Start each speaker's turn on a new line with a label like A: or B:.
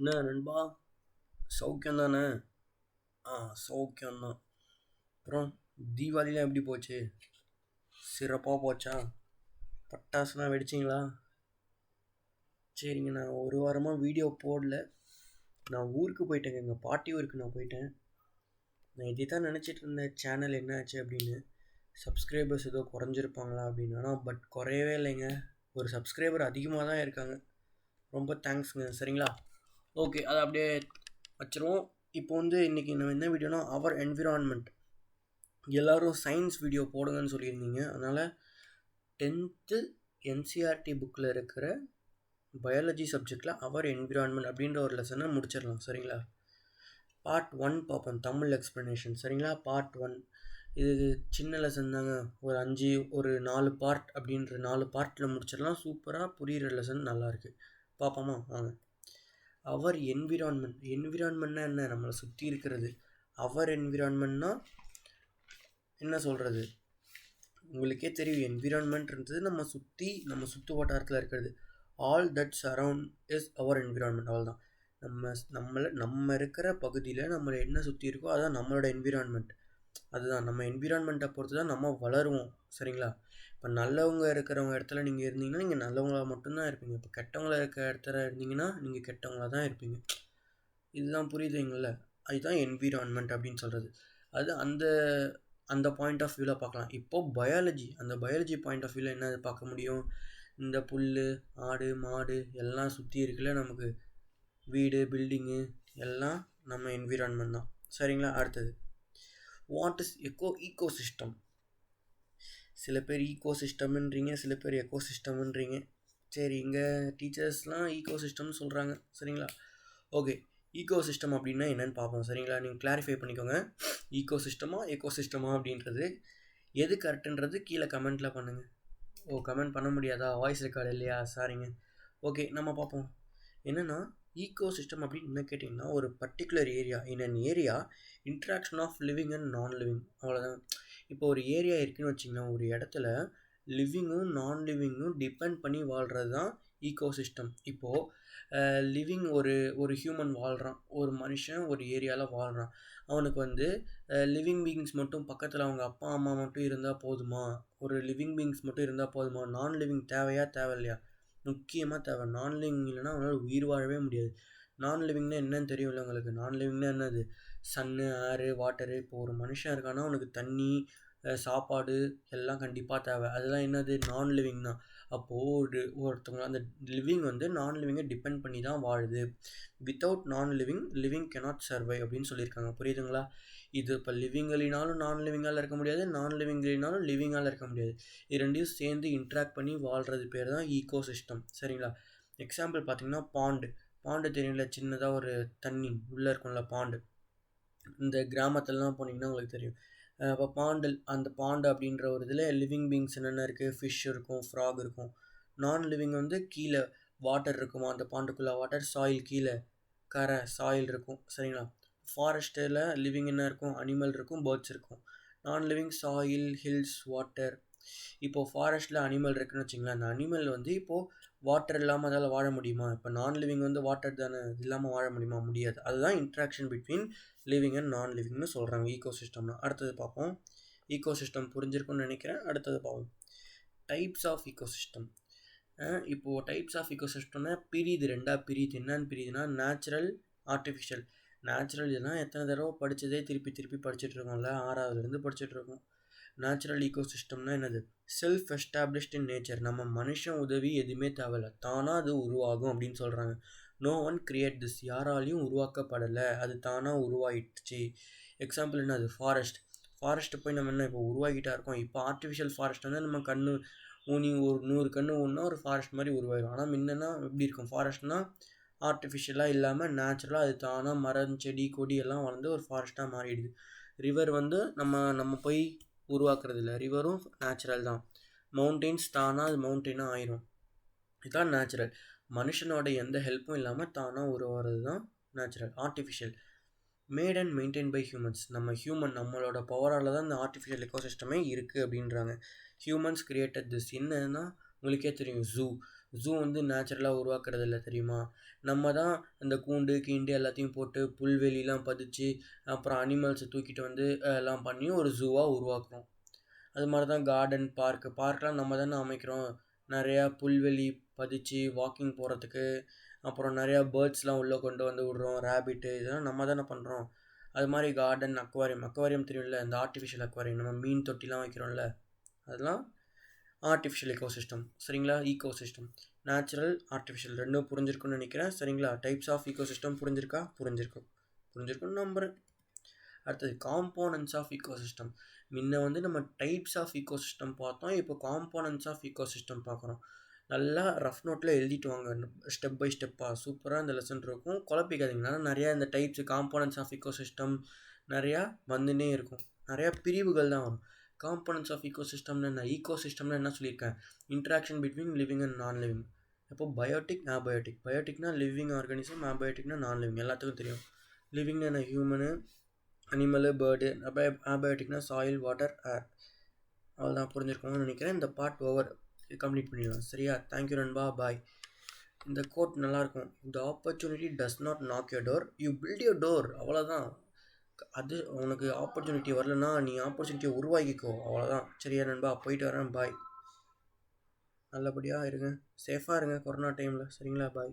A: என்ன நண்பா, சௌக்கியம் தானே? சௌக்கியம்தான். அப்புறம் தீபாவளிலாம் எப்படி போச்சு? சிறப்பாக போச்சா? பட்டாசுலாம் வெடிச்சிங்களா? சரிங்க, நான் ஒரு வாரமாக வீடியோ போடல. நான் ஊருக்கு போயிட்டேங்க, எங்கள் பாட்டி ஊருக்கு நான் போயிட்டேன். நான் இதை தான் நினச்சிட்டு இருந்தேன், சேனல் என்ன ஆச்சு அப்படின்னு. சப்ஸ்கிரைபர்ஸ் ஏதோ குறைஞ்சிருப்பாங்களா அப்படின்னு. ஆனால் பட் குறையவே இல்லைங்க, ஒரு சப்ஸ்கிரைபர் அதிகமாக தான் இருக்காங்க. ரொம்ப தேங்க்ஸுங்க. சரிங்களா, ஓகே, அதை அப்படியே வச்சுருவோம். இப்போ இன்றைக்கி நம்ம என்ன வீடியோனா, அவர் என்விரான்மெண்ட். எல்லோரும் சயின்ஸ் வீடியோ போடுங்கன்னு சொல்லியிருந்தீங்க. அதனால் 10th என்சிஆர்டி புக்கில் இருக்கிற பயாலஜி சப்ஜெக்டில் அவர் என்விரான்மெண்ட் அப்படின்ற ஒரு லெசனை முடிச்சிடலாம். சரிங்களா, பார்ட் 1 பார்ப்போம், தமிழ் எக்ஸ்ப்ளனேஷன். சரிங்களா, பார்ட் 1 இது சின்ன லெசன் தாங்க, ஒரு 4 பார்ட் அப்படின்ற 4 பார்ட்டில் முடிச்சிடலாம். சூப்பராக புரிகிற லெசன், நல்லாயிருக்கு. பார்ப்போமா வாங்க. அவர் என்விரான்மெண்ட்னா என்ன? நம்மளை சுற்றி இருக்கிறது. அவர் என்விரான்மெண்ட்னா என்ன சொல்கிறது, உங்களுக்கே தெரியும். என்விரான்மெண்ட்ன்றது நம்ம சுற்று வட்டாரத்தில் இருக்கிறது. All that surround is our environment. அவ்வளோதான். நம்ம இருக்கிற பகுதியில் நம்மளை என்ன சுற்றி இருக்கோ அதுதான் நம்மளோட என்விரான்மெண்ட். அதுதான் நம்ம என்விரான்மெண்ட்டை பொறுத்து தான் நம்ம வளருவோம். சரிங்களா, இப்போ நல்லவங்க இருக்கிறவங்க இடத்துல நீங்கள் இருந்தீங்கன்னா நீங்கள் நல்லவங்களாக மட்டும்தான் இருப்பீங்க. இப்போ கெட்டவங்களாக இருக்கிற இடத்துல இருந்தீங்கன்னா நீங்கள் கெட்டவங்களாக தான் இருப்பீங்க. இதுதான் புரியுதுங்கள? அதுதான் என்விரான்மெண்ட் அப்படின்னு சொல்கிறது. அது அந்த பாயிண்ட் ஆஃப் வியூவில் பார்க்கலாம். இப்போது அந்த பயாலஜி பாயிண்ட் ஆஃப் வியூவில் என்ன பார்க்க முடியும்? இந்த புல், ஆடு, மாடு எல்லாம் சுற்றி இருக்குல்ல, நமக்கு வீடு, பில்டிங்கு எல்லாம் நம்ம என்விரான்மெண்ட் தான். சரிங்களா, அடுத்தது வாட் இஸ் ஈகோசிஸ்டம். சில பேர் ஈகோசிஸ்டம்ன்றீங்க, சில பேர் எக்கோசிஸ்டம்ன்றீங்க. சரி, இங்கே டீச்சர்ஸ்லாம் ஈகோசிஸ்டம்னு சொல்கிறாங்க. சரிங்களா, ஓகே. ஈகோசிஸ்டம் அப்படின்னா என்னென்னு பார்ப்போம். சரிங்களா, நீங்கள் கிளாரிஃபை பண்ணிக்கோங்க. எக்கோசிஸ்டமா அப்படின்றது எது கரெக்டுன்றது கீழே கமெண்ட்டில் பண்ணுங்கள். கமெண்ட் பண்ண முடியாதா? வாய்ஸ் ரெக்கார்டு இல்லையா? சாரிங்க. ஓகே, நம்ம பார்ப்போம். என்னென்னா ஈகோசிஸ்டம் அப்படின்னு என்ன கேட்டிங்கன்னா, ஒரு particular area, in an area interaction of living and non living. அவ்வளோதான். இப்போ ஒரு ஏரியா இருக்குதுன்னு வச்சிங்கன்னா, ஒரு இடத்துல லிவிங்கும் நான் லிவிங்கும் டிபெண்ட் பண்ணி வாழ்கிறது தான் ஈகோசிஸ்டம். இப்போது லிவிங் ஒரு ஹியூமன் வாழ்கிறான், ஒரு மனுஷன் ஒரு ஏரியாவில் வாழ்கிறான். அவனுக்கு லிவிங் பீயிங்ஸ் மட்டும் பக்கத்தில் அவங்க அப்பா அம்மா மட்டும் இருந்தால் போதுமா? ஒரு லிவிங் பீயிங்ஸ் மட்டும் இருந்தால் போதுமா? நான் லிவிங் தேவையில்லையா? முக்கியமாக தேவை. நான் லிவிங் இல்லைன்னா அவனால் உயிர் வாழவே முடியாது. நான் லிவிங்னா என்னன்னு தெரியும்ல உங்களுக்கு? நான் லிவிங்னா என்னது? சன்னு, ஏரு, வாட்டரு. இப்போ ஒரு மனுஷன் இருக்கான்னா அவனுக்கு தண்ணி, சாப்பாடு எல்லாம் கண்டிப்பாக தேவை. அதெல்லாம் என்னது? நான் லிவிங் தான். அப்போது ஒருத்தவங்க அந்த லிவிங் நான் லிவிங்கை டிபெண்ட் பண்ணி தான் வாழுது. வித்தவுட் நான் லிவிங் கேனாட் சர்வை அப்படின்னு சொல்லியிருக்காங்க. புரியுதுங்களா? இது இப்போ லிவிங்லினாலும் நான் லிவிங்கால் இருக்க முடியாது, நான் லிவிங்லினாலும் லிவிங்கால் இருக்க முடியாது. இது ரெண்டையும் சேர்ந்து இன்ட்ராக்ட் பண்ணி வாழ்கிறது பேர் தான் ஈகோசிஸ்டம். சரிங்களா, எக்ஸாம்பிள் பார்த்தீங்கன்னா பாண்டு தெரியும்ல, சின்னதாக ஒரு தண்ணி உள்ளே இருக்கும்ல பாண்டு. இந்த கிராமத்துலலாம் போனீங்கன்னா உங்களுக்கு தெரியும். இப்போ அந்த பாண்டு அப்படின்ற ஒரு இதில் லிவிங் பீயிங்ஸ் என்னென்ன இருக்குது? ஃபிஷ் இருக்கும், ஃப்ராக் இருக்கும். நான் லிவிங் கீழே வாட்டர் இருக்குமா, அந்த பாண்டுக்குள்ளே வாட்டர், சாயில் கீழே கரை சாயில் இருக்கும். சரிங்களா, ஃபாரஸ்ட்டில் லிவிங் என்ன இருக்கும்? அனிமல் இருக்கும், பேர்ட்ஸ் இருக்கும். நான் லிவிங் சாயில், ஹில்ஸ், வாட்டர். இப்போது ஃபாரஸ்ட்டில் அனிமல் இருக்குன்னு வச்சிங்களேன். அந்த அனிமல் இப்போது வாட்டர் இல்லாமல் அதால் வாழ முடியுமா? இப்போ நான் லிவிங் வாட்டர் தானே, இது இல்லாமல் வாழ முடியுமா? முடியாது. அதுதான் இன்ட்ராக்ஷன் பிட்வீன் லிவிங் அண்ட் நான் லிவிங்னு சொல்கிறாங்க ஈகோசிஸ்டம்னா. அடுத்தது பார்ப்போம். ஈகோசிஸ்டம் புரிஞ்சிருக்குன்னு நினைக்கிறேன். அடுத்தது பார்ப்போம், டைப்ஸ் ஆஃப் ஈகோசிஸ்டம். இப்போது டைப்ஸ் ஆஃப் ஈகோசிஸ்டம்னா ரெண்டாக பிரியுது. என்னன்னு பிரியுதுன்னா, நேச்சுரல், ஆர்டிஃபிஷியல். நேச்சுரல் இதெல்லாம் எத்தனை தடவை படித்ததே திருப்பி படிச்சுட்ருக்கோம்ல, 6வதுலேருந்து படிச்சுட்ருக்கோம். நேச்சுரல் ஈகோசிஸ்டம்னா என்னது? Self established in nature. நம்ம மனுஷன் உதவி எதுவுமே தேவையில்லை, தானாக அது உருவாகும் அப்படின்னு சொல்கிறாங்க. No one create this. யாராலையும் உருவாக்கப்படலை, அது தானாக உருவாயிடுச்சு. எக்ஸாம்பிள் என்னது? ஃபாரஸ்ட்டு போய் நம்ம என்ன இப்போ உருவாக்கிட்டா இருக்கோம். இப்போ ஆர்டிஃபிஷியல் ஃபாரஸ்ட் நம்ம கண்ணு ஊனி ஒரு 100 கன்று ஊன்னா ஒரு ஃபாரஸ்ட் மாதிரி உருவாயிடும். ஆனால் முன்னன்னா எப்படி இருக்கும்? ஃபாரஸ்ட்னால் ஆர்டிஃபிஷியலாக இல்லாமல் நேச்சுரலாக அது தானாக மரம், செடி, கொடி எல்லாம் வளர்ந்து ஒரு ஃபாரஸ்ட்டாக மாறிடுது. ரிவர் நம்ம போய் உருவாக்குறது இல்லை, ரிவரும் நேச்சுரல் தான். மவுண்டெயின்ஸ் தானாக அது மவுண்டெயினாக ஆயிரும். இதுதான் நேச்சுரல். மனுஷனோட எந்த ஹெல்ப்பும் இல்லாமல் தானாக உருவாகிறது தான் natural. Artificial made and maintain by humans. நம்மளோட பவரால் தான் இந்த ஆர்டிஃபிஷியல் எக்கோசிஸ்டமே இருக்குது அப்படின்றாங்க. Humans created this. என்னன்னா உங்களுக்கே தெரியும், ஜூ வந்து நேச்சுரலாக உருவாக்குறது இல்லை தெரியுமா? நம்ம தான் அந்த கூண்டு கீண்டு எல்லாத்தையும் போட்டு புல்வெளிலாம் பதிச்சு அப்புறம் அனிமல்ஸை தூக்கிட்டு வந்து எல்லாம் பண்ணி ஒரு ஜூவாக உருவாக்குறோம். அது மாதிரி தான் கார்டன் பார்க்லாம் நம்ம தானே அமைக்கிறோம். நிறையா புல்வெளி பதிச்சு வாக்கிங் போகிறதுக்கு, அப்புறம் நிறையா பேர்ட்ஸ்லாம் உள்ளே கொண்டு வந்து விடுறோம், ரேபிட்டு இதெல்லாம் நம்ம தானே பண்ணுறோம். அது மாதிரி கார்டன், அக்வாரியம் தெரியும்ல, இந்த ஆர்டிஃபிஷியல் அக்வாரியம் நம்ம மீன் தொட்டிலாம் வைக்கிறோம்ல, அதெல்லாம் ஆர்டிஃபிஷியல் எக்கோசிஸ்டம். சரிங்களா? ஈகோசிஸ்டம், நேச்சுரல், ஆர்டிஃபிஷியல் ரெண்டும் புரிஞ்சிருக்குன்னு நினைக்கிறேன். சரிங்களா? டைப்ஸ் ஆஃப் ஈகோசிஸ்டம் புரிஞ்சிருக்குன்னு நம்புகிறேன். அடுத்தது காம்போனன்ட்ஸ் ஆஃப் ஈகோசிஸ்டம். முன்ன வந்து நம்ம டைப்ஸ் ஆஃப் ஈகோசிஸ்டம் பார்த்தோம், இப்போ காம்போனன்ட்ஸ் ஆஃப் ஈகோசிஸ்டம் பார்க்குறோம். நல்லா ரஃப் நோட்டில் எழுதிட்டு வாங்க, ஸ்டெப் பை ஸ்டெப்பாக. சூப்பராக இந்த லெசன் இருக்கும், குழப்பிக்காதீங்கன்னா. நிறையா இந்த டைப்ஸ் காம்போனன்ட்ஸ் ஆஃப் ஈகோசிஸ்டம் நிறையா வந்துன்னே இருக்கும், நிறையா பிரிவுகள் தான் வரும். காம்போனன்ட்ஸ் ஆஃப் ஈகோசிஸ்டம்னு என்ன, ஈகோசிஸ்டம்னு என்ன சொல்லியிருக்கேன், interaction between living and non living. அப்போ பயோட்டிக், பயோட்டிக்னா லிவிங் ஆர்கானிசம், ஆபயோட்டிக்னா நான் லிவிங். எல்லாத்துக்கும் தெரியும். லிவிங்னா என்ன, ஹியூமனு, அனிமலு, பேர்டு. ஆபயோட்டிக்னா சாயில், வாட்டர், ஏர். அவ்வளோதான், புரிஞ்சிருக்கோங்கன்னு நினைக்கிறேன். இந்த பார்ட் ஓவர், கம்ப்ளீட் பண்ணிடலாம். சரியா? தேங்க்யூ நண்பா, பாய். இந்த கோட் நல்லாயிருக்கும். The opportunity does not knock your door, you build your door. அவ்வளோதான். அது உனக்கு ஆப்பர்ச்சுனிட்டி வரலன்னா நீ ஆப்பர்ச்சுனிட்டியை உருவாக்கிக்கோ, அவ்வளோதான். சரியா நண்பா, போயிட்டு வரேன், பாய். நல்லபடியாக இருங்க, சேஃபாக இருங்க கொரோனா டைமில். சரிங்களா? பாய்.